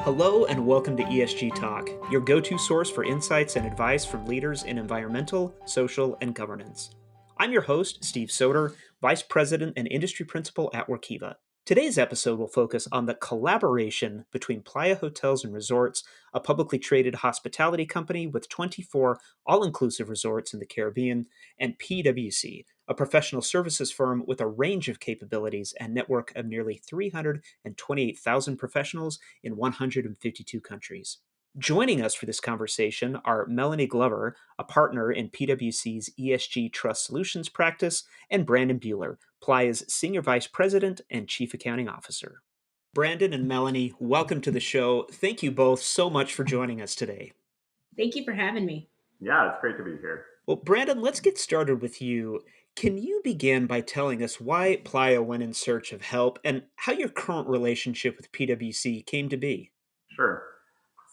Hello and welcome to ESG Talk, your go-to source for insights and advice from leaders in environmental, social, and governance. I'm your host, Steve Soter, Vice President and Industry Principal at Workiva. Today's episode will focus on the collaboration between Playa Hotels and Resorts, a publicly traded hospitality company with 24 all-inclusive resorts in the Caribbean, and PwC, a professional services firm with a range of capabilities and network of nearly 328,000 professionals in 152 countries. Joining us for this conversation are Melanie Glover, a partner in PwC's ESG Trust Solutions practice, and Brandon Buhler, Playa's Senior Vice President and Chief Accounting Officer. Brandon and Melanie, welcome to the show. Thank you both so much for joining us today. Thank you for having me. Yeah, it's great to be here. Well, Brandon, let's get started with you. Can you begin by telling us why Playa went in search of help and how your current relationship with PwC came to be? Sure.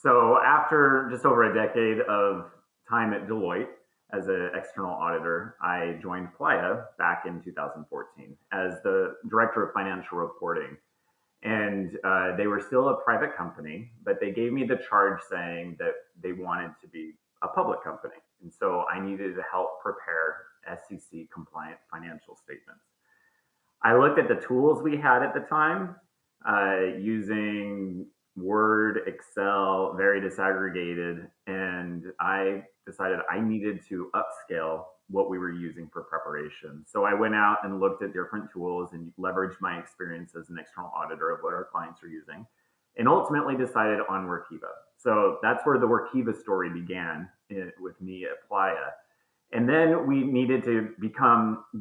So, after just over a decade of time at Deloitte as an external auditor, I joined Playa back in 2014 as the Director of Financial Reporting. And they were still a private company, but they gave me the charge saying that they wanted to be a public company. And so I needed to help prepare SEC compliant financial statements. I looked at the tools we had at the time using Word, Excel, very disaggregated, and I decided I needed to upscale what we were using for preparation. So I went out and looked at different tools and leveraged my experience as an external auditor of what our clients are using, and ultimately decided on Workiva. So that's where the Workiva story began with me at Playa. And then we needed to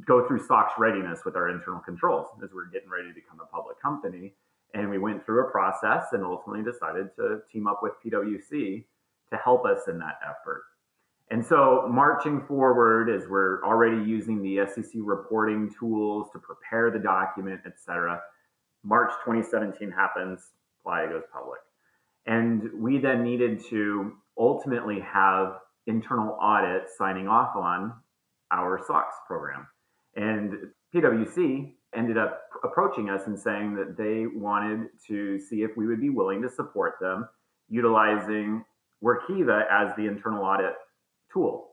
go through SOX readiness with our internal controls as we're getting ready to become a public company. And we went through a process and ultimately decided to team up with PwC to help us in that effort. And so marching forward, as we're already using the SEC reporting tools to prepare the document, et cetera, March 2017 happens, Playa goes public. And we then needed to ultimately have internal audit signing off on our SOX program. And PwC ended up approaching us and saying that they wanted to see if we would be willing to support them utilizing Workiva as the internal audit tool.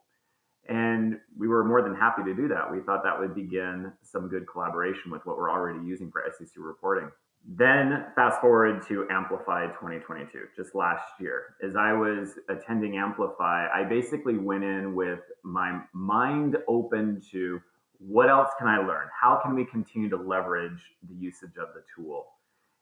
And we were more than happy to do that. We thought that would begin some good collaboration with what we're already using for SEC reporting. Then fast forward to Amplify 2022, just last year. As I was attending Amplify, I basically went in with my mind open to what else can I learn? How can we continue to leverage the usage of the tool?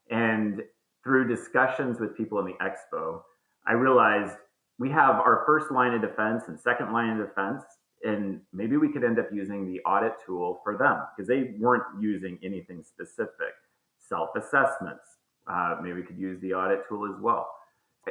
And through discussions with people in the expo, I realized we have our first line of defense and second line of defense, and maybe we could end up using the audit tool for them because they weren't using anything specific. Self-assessments. Maybe we could use the audit tool as well.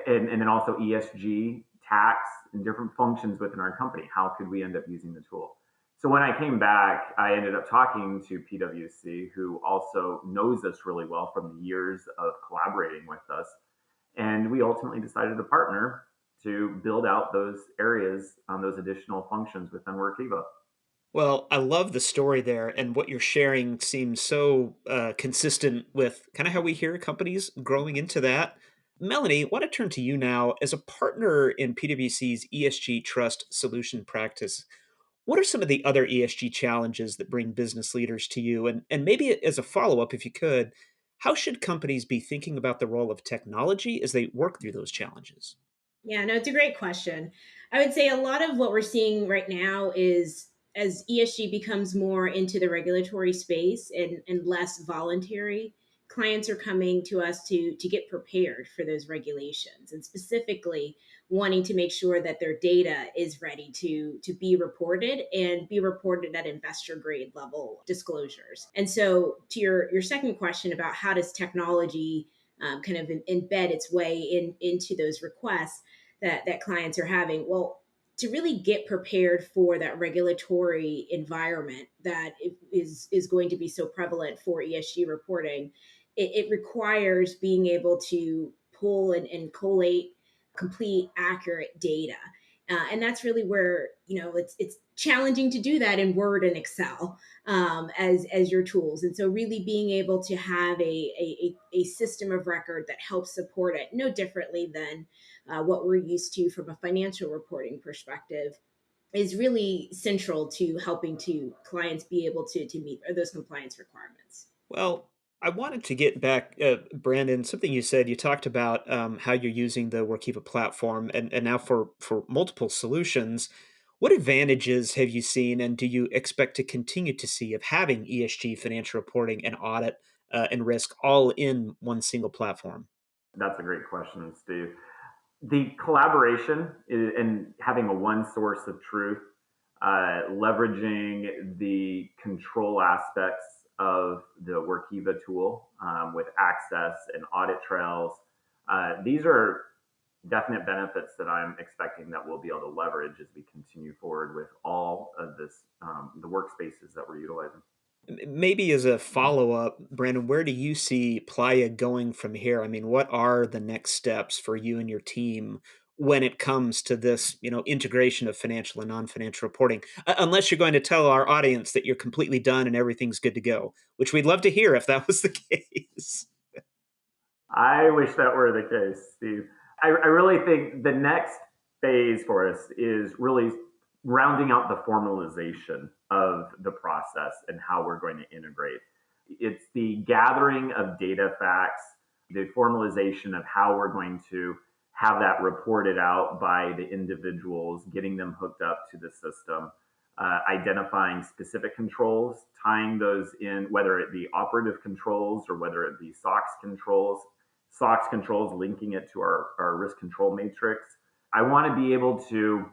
And then also ESG, tax, and different functions within our company. How could we end up using the tool? So when I came back, I ended up talking to PwC, who also knows us really well from the years of collaborating with us. And we ultimately decided to partner to build out those areas on those additional functions within Workiva. Well, I love the story there, and what you're sharing seems so consistent with kind of how we hear companies growing into that. Melanie, I want to turn to you now. As a partner in PwC's ESG Trust Solution practice, what are some of the other ESG challenges that bring business leaders to you? And maybe as a follow up, if you could, how should companies be thinking about the role of technology as they work through those challenges? Yeah, no, it's a great question. I would say a lot of what we're seeing right now is as ESG becomes more into the regulatory space and less voluntary, clients are coming to us to get prepared for those regulations and specifically wanting to make sure that their data is ready to be reported and be reported at investor grade level disclosures. And so to your second question about how does technology kind of embed its way into those requests that clients are having. Well, to really get prepared for that regulatory environment that is going to be so prevalent for ESG reporting, it requires being able to pull and collate complete, accurate data. And that's really where it's challenging to do that in Word and Excel as your tools. And so, really being able to have a system of record that helps support it, no differently than what we're used to from a financial reporting perspective, is really central to helping to clients be able to meet those compliance requirements. Well, I wanted to get back, Brandon, something you said. You talked about how you're using the Workiva platform and now for multiple solutions. What advantages have you seen, and do you expect to continue to see of having ESG financial reporting and audit and risk all in one single platform? That's a great question, Steve. The collaboration and having a one source of truth, leveraging the control aspects of the Workiva tool with access and audit trails. These are definite benefits that I'm expecting that we'll be able to leverage as we continue forward with all of this, the workspaces that we're utilizing. Maybe as a follow-up, Brandon, where do you see Playa going from here? I mean, what are the next steps for you and your team when it comes to this, integration of financial and non-financial reporting? Unless you're going to tell our audience that you're completely done and everything's good to go, which we'd love to hear if that was the case. I wish that were the case, Steve. I really think the next phase for us is really rounding out the formalization of the process and how we're going to integrate. It's the gathering of data facts, the formalization of how we're going to have that reported out by the individuals, getting them hooked up to the system, identifying specific controls, tying those in, whether it be operative controls or whether it be SOX controls, linking it to our risk control matrix. I want to be able to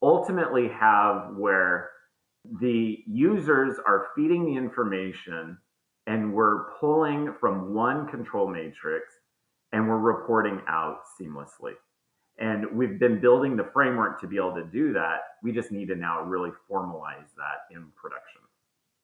ultimately have where the users are feeding the information and we're pulling from one control matrix and we're reporting out seamlessly. And we've been building the framework to be able to do that. We just need to now really formalize that in production.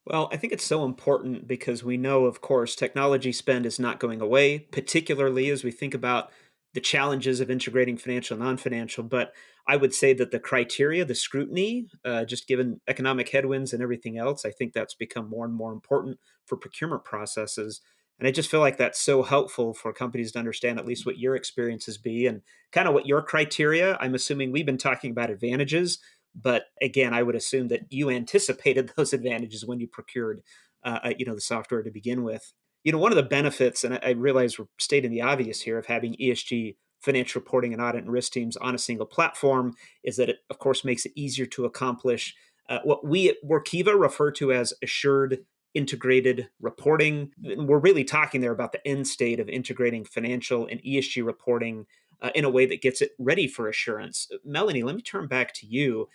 Well, I think it's so important because we know, of course, technology spend is not going away, particularly as we think about the challenges of integrating financial and non financial. But I would say that the criteria, the scrutiny, just given economic headwinds and everything else, I think that's become more and more important for procurement processes. And I just feel like that's so helpful for companies to understand at least what your experiences be and kind of what your criteria. I'm assuming we've been talking about advantages, but again, I would assume that you anticipated those advantages when you procured, the software to begin with. One of the benefits, and I realize we're stating the obvious here, of having ESG financial reporting and audit and risk teams on a single platform is that it, of course, makes it easier to accomplish what we at Workiva refer to as assured integrated reporting. And we're really talking there about the end state of integrating financial and ESG reporting in a way that gets it ready for assurance. Melanie, let me turn back to you.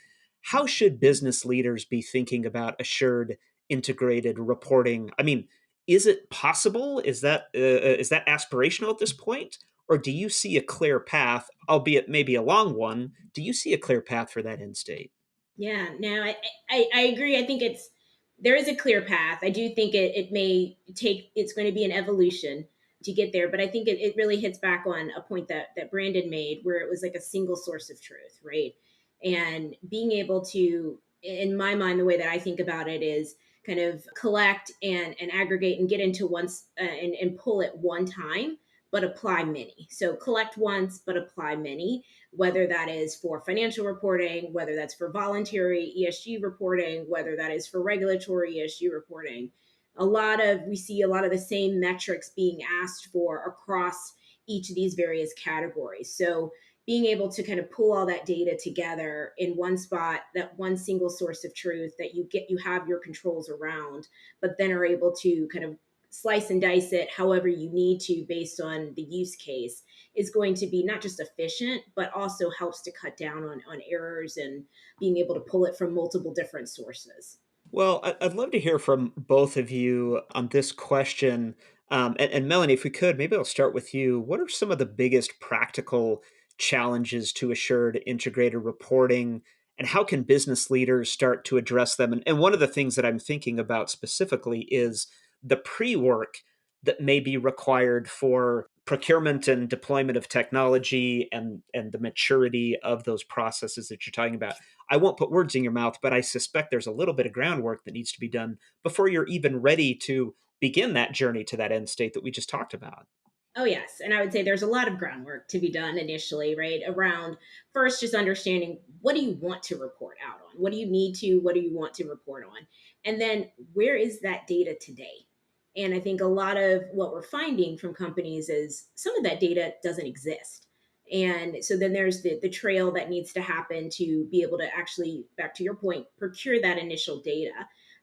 How should business leaders be thinking about assured integrated reporting? I mean, is it possible? Is that aspirational at this point, or do you see a clear path, albeit maybe a long one? Do you see a clear path for that end state? Yeah, no, I agree. I think there is a clear path. I do think it may take, it's going to be an evolution to get there, but I think it really hits back on a point that Brandon made where it was like a single source of truth, right? And being able to, in my mind, the way that I think about it is kind of collect and aggregate and get into once and pull it one time, but apply many. So collect once, but apply many, whether that is for financial reporting, whether that's for voluntary ESG reporting, whether that is for regulatory ESG reporting. We see a lot of the same metrics being asked for across each of these various categories. So being able to kind of pull all that data together in one spot, that one single source of truth that you have your controls around, but then are able to kind of slice and dice it however you need to based on the use case, is going to be not just efficient, but also helps to cut down on errors and being able to pull it from multiple different sources. Well, I'd love to hear from both of you on this question. And Melanie, if we could, maybe I'll start with you. What are some of the biggest practical challenges to assured integrated reporting, and how can business leaders start to address them? And one of the things that I'm thinking about specifically is the pre work that may be required for procurement and deployment of technology and the maturity of those processes that you're talking about. I won't put words in your mouth, but I suspect there's a little bit of groundwork that needs to be done before you're even ready to begin that journey to that end state that we just talked about. Oh, yes. And I would say there's a lot of groundwork to be done initially, right? Around first just understanding what do you want to report out on? What do you need to? What do you want to report on? And then where is that data today? And I think a lot of what we're finding from companies is some of that data doesn't exist. And so then there's the trail that needs to happen to be able to actually, back to your point, procure that initial data.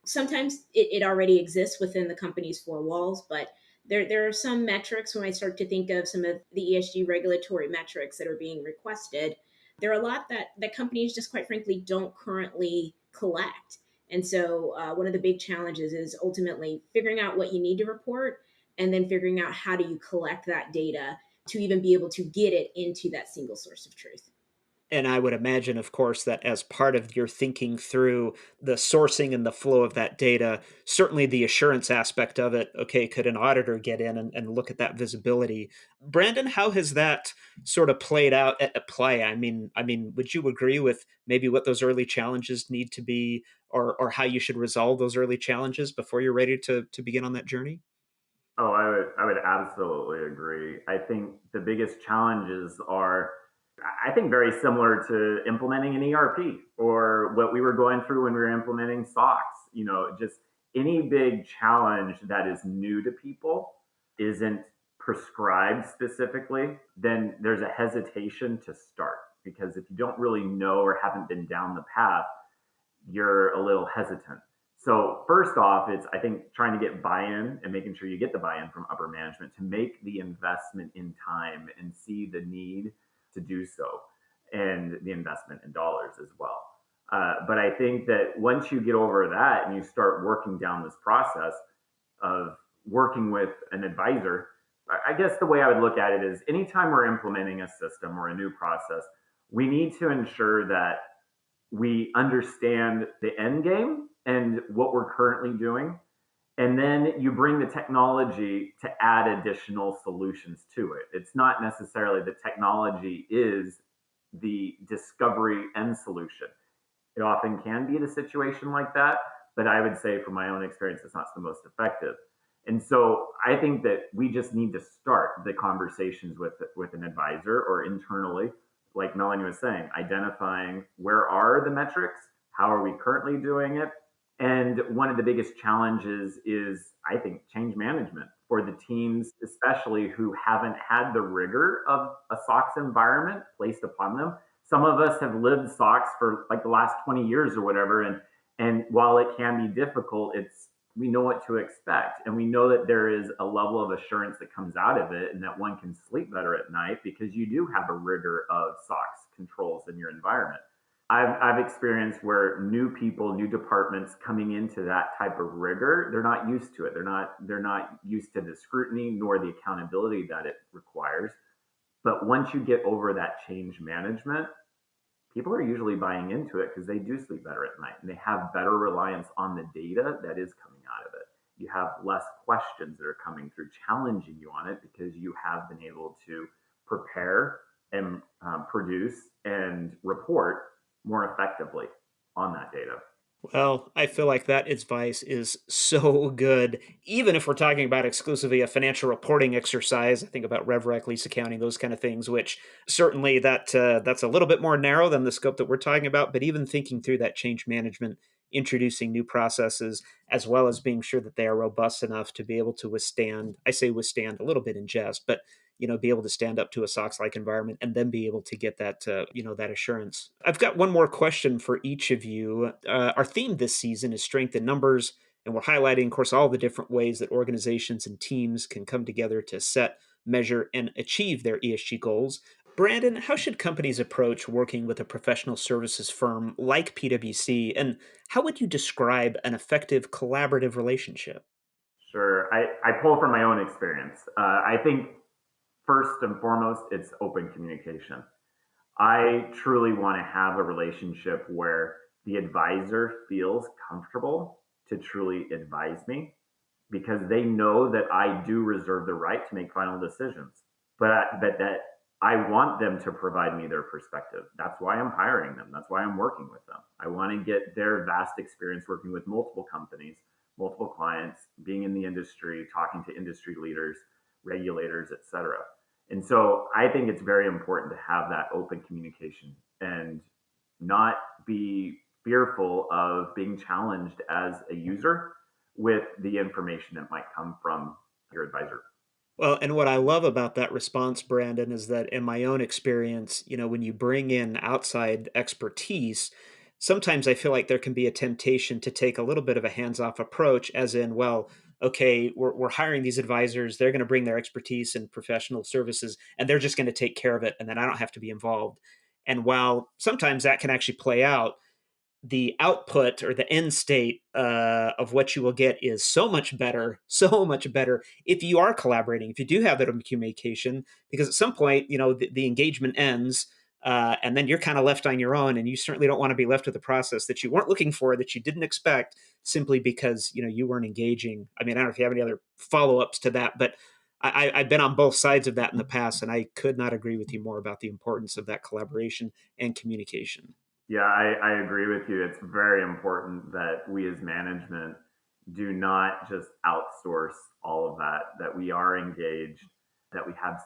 Sometimes it already exists within the company's four walls, but there are some metrics when I start to think of some of the ESG regulatory metrics that are being requested. There are a lot that companies just quite frankly don't currently collect. And so one of the big challenges is ultimately figuring out what you need to report and then figuring out how do you collect that data to even be able to get it into that single source of truth. And I would imagine, of course, that as part of your thinking through the sourcing and the flow of that data, certainly the assurance aspect of it, okay, could an auditor get in and look at that visibility? Brandon, how has that sort of played out at Playa? I mean, would you agree with maybe what those early challenges need to be, or how you should resolve those early challenges before you're ready to begin on that journey? Oh, I would absolutely agree. I think the biggest challenges are, I think, very similar to implementing an ERP or what we were going through when we were implementing SOX. Just any big challenge that is new to people, isn't prescribed specifically, then there's a hesitation to start, because if you don't really know or haven't been down the path, you're a little hesitant. So first off, it's, I think, trying to get buy-in and making sure you get the buy-in from upper management to make the investment in time and see the need to do so, and the investment in dollars as well. But I think that once you get over that and you start working down this process of working with an advisor, I guess the way I would look at it is, anytime we're implementing a system or a new process, we need to ensure that we understand the end game and what we're currently doing. And then you bring the technology to add additional solutions to it. It's not necessarily the technology is the discovery and solution. It often can be the situation like that, but I would say from my own experience, it's not the most effective. And so I think that we just need to start the conversations with an advisor or internally, like Melanie was saying, identifying where are the metrics, how are we currently doing it. And one of the biggest challenges is, I think, change management for the teams, especially who haven't had the rigor of a SOX environment placed upon them. Some of us have lived SOX for like the last 20 years or whatever. And while it can be difficult, we know what to expect. And we know that there is a level of assurance that comes out of it, and that one can sleep better at night because you do have a rigor of SOX controls in your environment. I've experienced where new people, new departments coming into that type of rigor, they're not used to it. They're not used to the scrutiny nor the accountability that it requires. But once you get over that change management, people are usually buying into it because they do sleep better at night and they have better reliance on the data that is coming out of it. You have less questions that are coming through challenging you on it, because you have been able to prepare and produce and report more effectively on that data. Well, I feel like that advice is so good. Even if we're talking about exclusively a financial reporting exercise, I think about RevRec, lease accounting, those kind of things, which certainly that's a little bit more narrow than the scope that we're talking about. But even thinking through that change management, introducing new processes, as well as being sure that they are robust enough to be able to withstand, I say withstand a little bit in jest, but be able to stand up to a SOX like environment and then be able to get that, that assurance. I've got one more question for each of you. Our theme this season is strength in numbers, and we're highlighting, of course, all the different ways that organizations and teams can come together to set, measure, and achieve their ESG goals. Brandon, how should companies approach working with a professional services firm like PwC, and how would you describe an effective collaborative relationship? Sure. I pull from my own experience. I think first and foremost, it's open communication. I truly want to have a relationship where the advisor feels comfortable to truly advise me, because they know that I do reserve the right to make final decisions. but that I want them to provide me their perspective. That's why I'm hiring them. That's why I'm working with them. I want to get their vast experience working with multiple companies, multiple clients, being in the industry, talking to industry leaders, regulators, et cetera. And so I think it's very important to have that open communication and not be fearful of being challenged as a user with the information that might come from your advisor. Well, and what I love about that response, Brandon, is that in my own experience, when you bring in outside expertise, sometimes I feel like there can be a temptation to take a little bit of a hands-off approach, as in, well, okay, we're hiring these advisors, they're going to bring their expertise and professional services, and they're just going to take care of it, and then I don't have to be involved. And while sometimes that can actually play out, the output or the end state of what you will get is so much better, so much better if you are collaborating, if you do have that communication, because at some point, the engagement ends. And then you're kind of left on your own, and you certainly don't want to be left with a process that you weren't looking for, that you didn't expect, simply because you weren't engaging. I mean, I don't know if you have any other follow-ups to that, but I've been on both sides of that in the past, and I could not agree with you more about the importance of that collaboration and communication. Yeah, I agree with you. It's very important that we as management do not just outsource all of that, that we are engaged, that we have,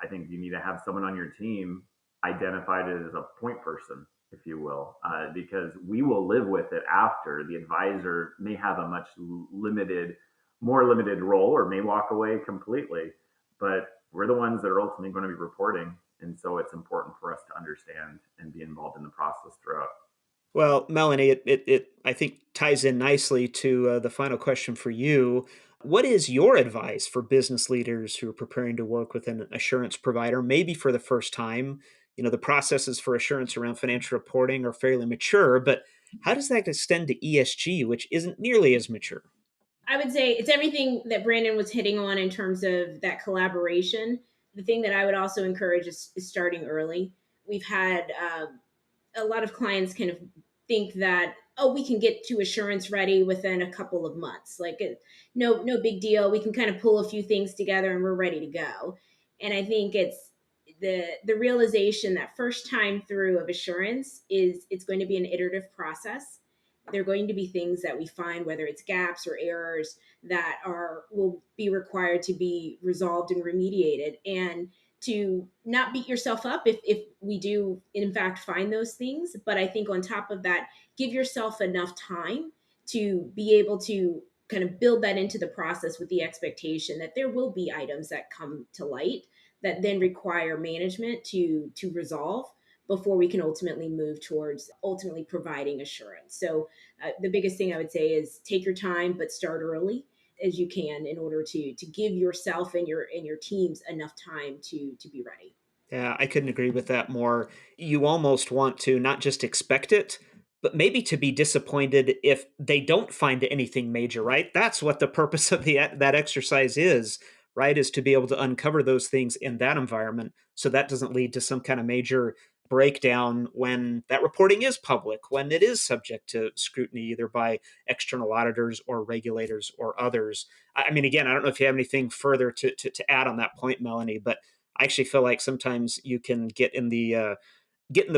I think you need to have someone on your team identified as a point person, if you will, because we will live with it after. The advisor may have a much more limited role or may walk away completely, but we're the ones that are ultimately going to be reporting. And so it's important for us to understand and be involved in the process throughout. Well, Melanie, it I think ties in nicely to the final question for you. What is your advice for business leaders who are preparing to work with an assurance provider, maybe for the first time? The processes for assurance around financial reporting are fairly mature, but how does that extend to ESG, which isn't nearly as mature? I would say it's everything that Brandon was hitting on in terms of that collaboration. The thing that I would also encourage is starting early. We've had a lot of clients kind of think that, oh, we can get to assurance ready within a couple of months, like no big deal, we can kind of pull a few things together and we're ready to go. And I think it's the realization that first time through of assurance is it's going to be an iterative process. There are going to be things that we find, whether it's gaps or errors, that are will be required to be resolved and remediated, and to not beat yourself up if we do in fact find those things. But I think on top of that, give yourself enough time to be able to kind of build that into the process with the expectation that there will be items that come to light that then require management to resolve before we can ultimately move towards ultimately providing assurance. So the biggest thing I would say is take your time, but start early as you can in order to give yourself and your teams enough time to be ready. Yeah, I couldn't agree with that more. You almost want to not just expect it, but maybe to be disappointed if they don't find anything major, right? That's what the purpose of that exercise is, right? Is to be able to uncover those things in that environment so that doesn't lead to some kind of major breakdown when that reporting is public, when it is subject to scrutiny either by external auditors or regulators or others. I mean, again, I don't know if you have anything further to add on that point, Melanie, but I actually feel like sometimes you can get in the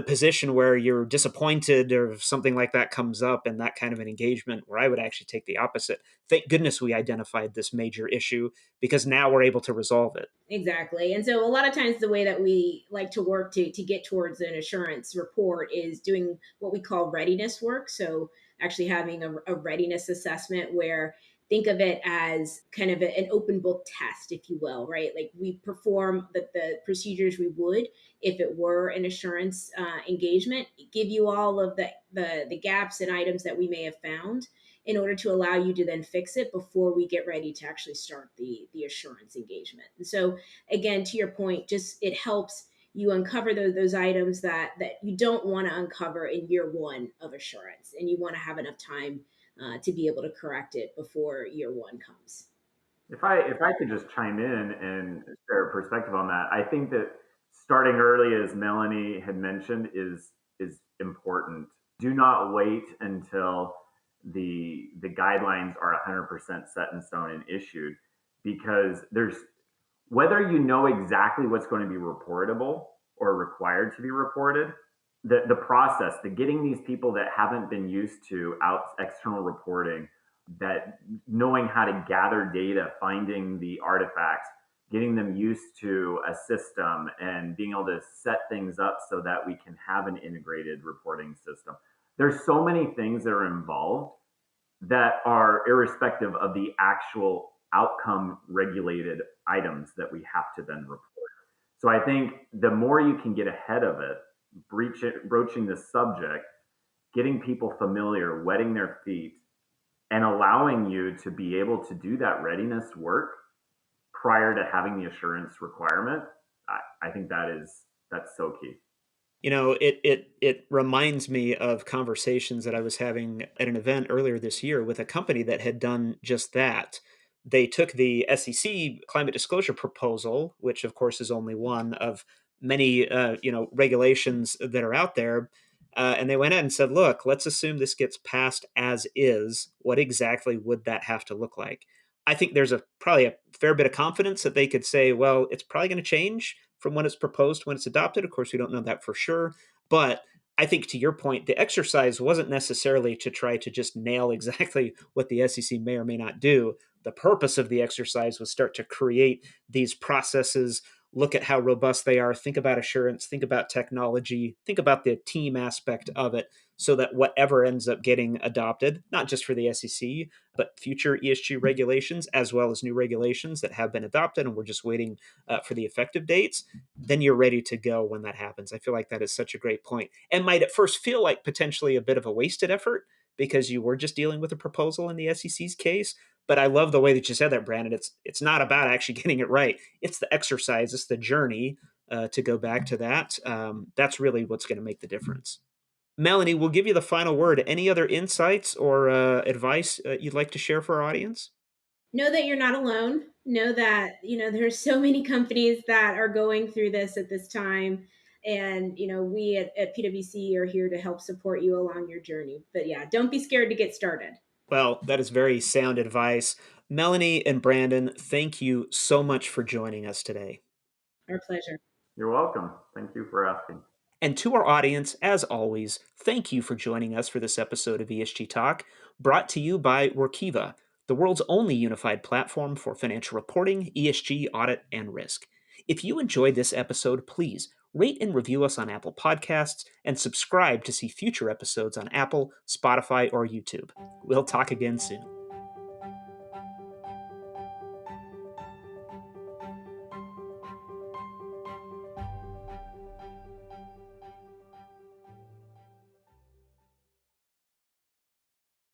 position where you're disappointed or if something like that comes up and that kind of an engagement, where I would actually take the opposite. Thank goodness we identified this major issue, because now we're able to resolve it. Exactly. And so a lot of times the way that we like to work to get towards an assurance report is doing what we call readiness work. So actually having a readiness assessment where think of it as kind of an open book test, if you will, right? Like we perform the procedures we would if it were an assurance engagement, give you all of the gaps and items that we may have found in order to allow you to then fix it before we get ready to actually start the assurance engagement. And so again, to your point, just it helps you uncover those items that you don't want to uncover in year one of assurance, and you want to have enough time to be able to correct it before year one comes. If I could just chime in and share a perspective on that, I think that starting early, as Melanie had mentioned, is important. Do not wait until the guidelines are 100% set in stone and issued, because there's whether you know exactly what's going to be reportable or required to be reported, the process, the getting these people that haven't been used to external reporting, that knowing how to gather data, finding the artifacts, getting them used to a system and being able to set things up so that we can have an integrated reporting system. There's so many things that are involved that are irrespective of the actual outcome regulated items that we have to then report. So I think the more you can get ahead of it, broaching the subject, getting people familiar, wetting their feet, and allowing you to be able to do that readiness work prior to having the assurance requirement, I think that's so key. It reminds me of conversations that I was having at an event earlier this year with a company that had done just that. They took the SEC climate disclosure proposal, which of course is only one of many regulations that are out there, and they went in and said, "Look, let's assume this gets passed as is. What exactly would that have to look like?" I think there's probably a fair bit of confidence that they could say, "Well, it's probably going to change from when it's proposed to when it's adopted." Of course, we don't know that for sure. But I think to your point, the exercise wasn't necessarily to try to just nail exactly what the SEC may or may not do. The purpose of the exercise was start to create these processes, look at how robust they are, think about assurance, think about technology, think about the team aspect of it, so that whatever ends up getting adopted, not just for the SEC, but future ESG regulations, as well as new regulations that have been adopted and we're just waiting for the effective dates, then you're ready to go when that happens. I feel like that is such a great point, and might at first feel like potentially a bit of a wasted effort because you were just dealing with a proposal in the SEC's case. But I love the way that you said that, Brandon. It's not about actually getting it right. It's the exercise. It's the journey to go back to that. That's really what's going to make the difference. Melanie, we'll give you the final word. Any other insights or advice you'd like to share for our audience? Know that you're not alone. Know that, there's so many companies that are going through this at this time. And, we at PwC are here to help support you along your journey. But yeah, don't be scared to get started. Well, that is very sound advice. Melanie and Brandon, thank you so much for joining us today. Our pleasure. You're welcome. Thank you for asking. And to our audience, as always, thank you for joining us for this episode of ESG Talk, brought to you by Workiva, the world's only unified platform for financial reporting, ESG, audit, and risk. If you enjoyed this episode, please rate and review us on Apple Podcasts and subscribe to see future episodes on Apple, Spotify, or YouTube. We'll talk again soon.